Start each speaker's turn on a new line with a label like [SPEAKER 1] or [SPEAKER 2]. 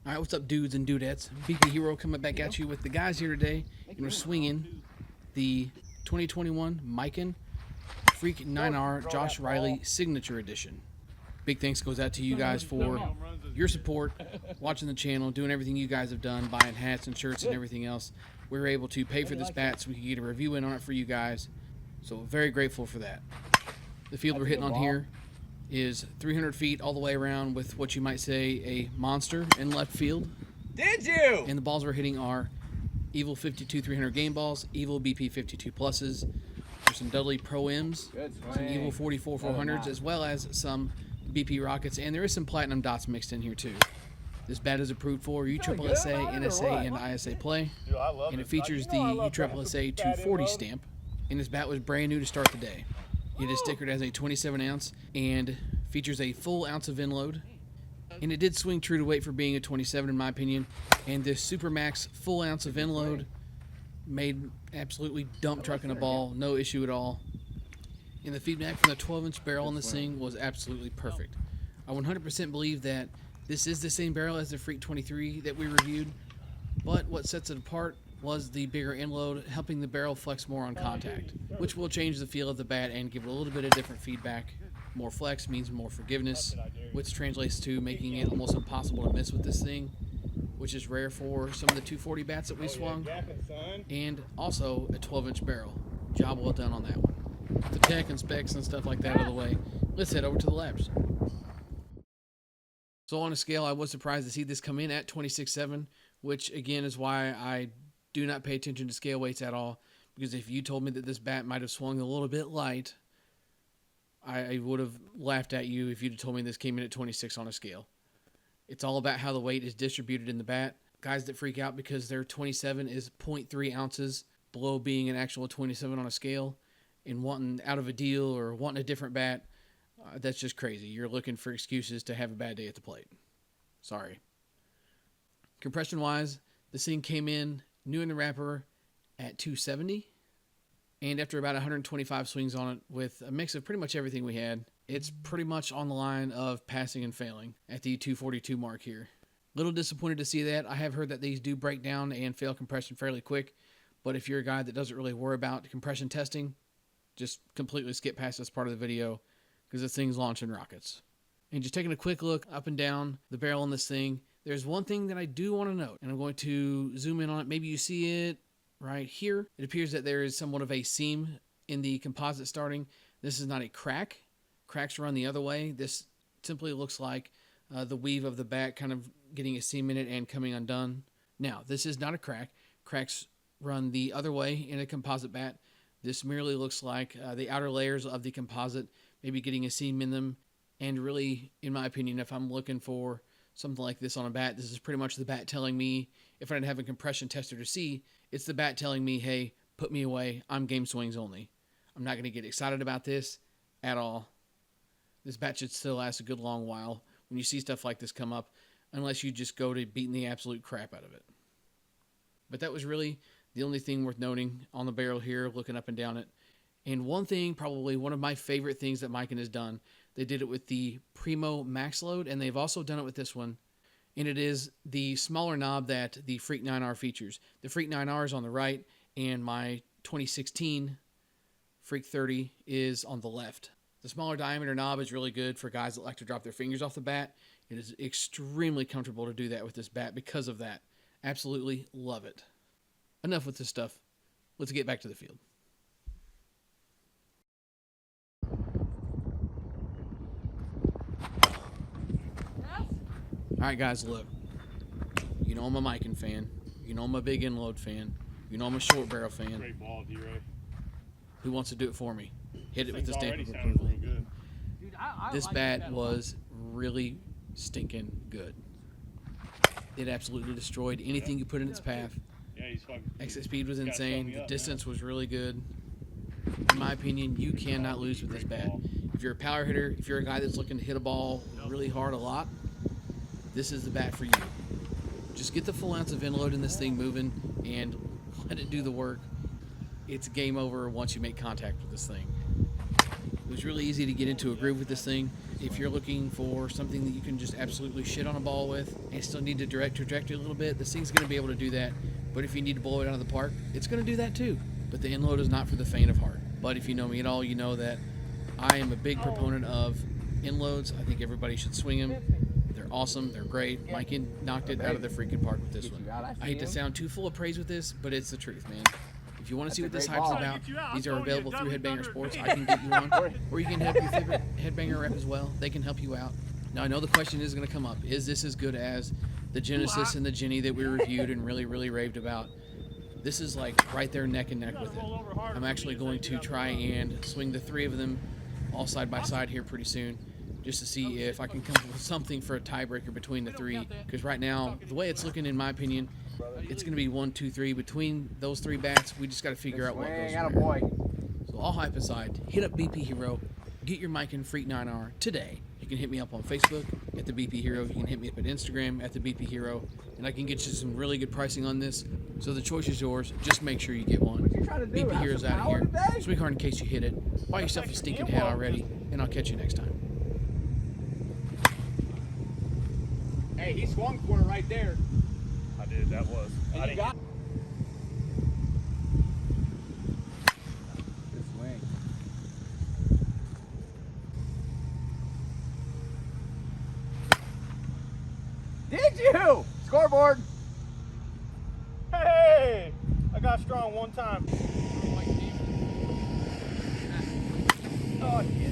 [SPEAKER 1] All right, what's up, dudes and dudettes? BP Hero coming back at you with the guys here today, and we're swinging the 2021 Miken Freak 9R Josh Riley Signature Edition. Big thanks goes out to you guys for your support, watching the channel, doing everything you guys have done, buying hats and shirts and everything else. We were able to pay for this bat so we could get a review in on it for you guys. So very grateful for that. The field we're hitting on here is 300 feet all the way around with what you might say a monster in left field.
[SPEAKER 2] Did you?
[SPEAKER 1] And the balls we're hitting are Evil 52 300 game balls, Evil BP 52 pluses, there's some Dudley Pro M's, some Evil 44 400s, as well as some BP rockets, and there is some platinum dots mixed in here too. This bat is approved for U-S-SSA, NSA, and Isa play, and it features the U-S-SSA 240 stamp, and this bat was brand new to start the day. It is stickered as a 27 ounce and features a full ounce of inload. And it did swing true to weight for being a 27 in my opinion. And this Supermax full ounce of inload made absolutely dump trucking a ball, no issue at all. And the feedback from the 12-inch barrel on this thing was absolutely perfect. I 100% believe that this is the same barrel as the Freak 23 that we reviewed. But what sets it apart was the bigger inload, helping the barrel flex more on contact, which will change the feel of the bat and give it a little bit of different feedback. More flex means more forgiveness, which translates to making it almost impossible to miss with this thing, which is rare for some of the 240 bats that we swung, and also a 12-inch barrel. Job well done on that one. With the tech and specs and stuff like that out of the way, let's head over to the labs. So on a scale, I was surprised to see this come in at 26.7, which again is why I do not pay attention to scale weights at all, because if you told me that this bat might have swung a little bit light, I would have laughed at you if you'd told me this came in at 26 on a scale. It's all about how the weight is distributed in the bat. Guys that freak out because their 27 is 0.3 ounces below being an actual 27 on a scale and wanting out of a deal or wanting a different bat, that's just crazy. You're looking for excuses to have a bad day at the plate. Sorry. Compression-wise, this thing came in new in the wrapper at 270, and after about 125 swings on it with a mix of pretty much everything we had, it's pretty much on the line of passing and failing at the 242 mark here. Little disappointed to see that. I have heard that these do break down and fail compression fairly quick, but if you're a guy that doesn't really worry about compression testing, just completely skip past this part of the video because this thing's launching rockets. And just taking a quick look up and down the barrel on this thing, there's one thing that I do want to note, and I'm going to zoom in on it. Maybe you see it right here. It appears that there is somewhat of a seam in the composite starting. This is not a crack. Cracks run the other way. This simply looks like the weave of the bat kind of getting a seam in it and coming undone. Now, this is not a crack. Cracks run the other way in a composite bat. This merely looks like the outer layers of the composite maybe getting a seam in them. And really, in my opinion, if I'm looking for something like this on a bat, this is pretty much the bat telling me, if I didn't have a compression tester to see, it's the bat telling me, hey, put me away. I'm game swings only. I'm not going to get excited about this at all. This bat should still last a good long while when you see stuff like this come up, unless you just go to beating the absolute crap out of it. But that was really the only thing worth noting on the barrel here, looking up and down it. And one thing, probably one of my favorite things that Miken has done, they did it with the Primo Max Load, and they've also done it with this one. And it is the smaller knob that the Freak 9R features. The Freak 9R is on the right, and my 2016 Freak 30 is on the left. The smaller diameter knob is really good for guys that like to drop their fingers off the bat. It is extremely comfortable to do that with this bat because of that. Absolutely love it. Enough with this stuff. Let's get back to the field. Alright guys, look, you know I'm a Miken fan, you know I'm a big inload fan, you know I'm a short barrel fan.
[SPEAKER 3] Great ball, D-Ray.
[SPEAKER 1] Who wants to do it for me? Hit it with the stamp of approval.
[SPEAKER 3] Good.
[SPEAKER 2] Dude,
[SPEAKER 1] This bat was really stinking good. It absolutely destroyed anything you put in its path.
[SPEAKER 3] Yeah, he's fucking.
[SPEAKER 1] Exit speed was insane, the distance was really good. In my opinion, you cannot lose with this bat. If you're a power hitter, if you're a guy that's looking to hit a ball really hard a lot, this is the bat for you. Just get the full ounce of inload in this thing moving and let it do the work. It's game over once you make contact with this thing. It was really easy to get into a groove with this thing. If you're looking for something that you can just absolutely shit on a ball with and still need to direct trajectory a little bit, this thing's going to be able to do that. But if you need to blow it out of the park, it's going to do that too. But the inload is not for the faint of heart. But if you know me at all, you know that I am a big proponent of inloads. I think everybody should swing them. They're awesome. They're great. Miken knocked it out of the freaking park with this one. I hate to sound too full of praise with this, but it's the truth, man. If you want to see what this hype is about, these are available through Headbanger Sports. I can get you on, or you can help your favorite Headbanger rep as well. They can help you out. Now, I know the question is going to come up. Is this as good as the Genesis and the Jenny that we reviewed and really, really raved about? This is like right there neck and neck with it. I'm actually going to try and swing the 3 of them all side by side here pretty soon, just to see if I can come up with something for a tiebreaker between the 3. Because right now, the way it's looking, in my opinion, it's going to be 1, 2, 3. Between those 3 bats, we just got to figure out what goes where. So all hype aside, hit up BP Hero, get your Miken Freak 9R today. You can hit me up on Facebook at the BP Hero. You can hit me up at Instagram at the BP Hero, and I can get you some really good pricing on this. So the choice is yours. Just make sure you get one. BP Hero's out of here. Sweetheart, in case you hit it, buy yourself a stinking hat already, and I'll catch you next time.
[SPEAKER 2] Hey, he swung for it right there.
[SPEAKER 3] I did. That was.
[SPEAKER 2] And you got.
[SPEAKER 4] Good swing. Did you? Scoreboard.
[SPEAKER 3] Hey! I got strong one time.
[SPEAKER 4] Oh, yeah.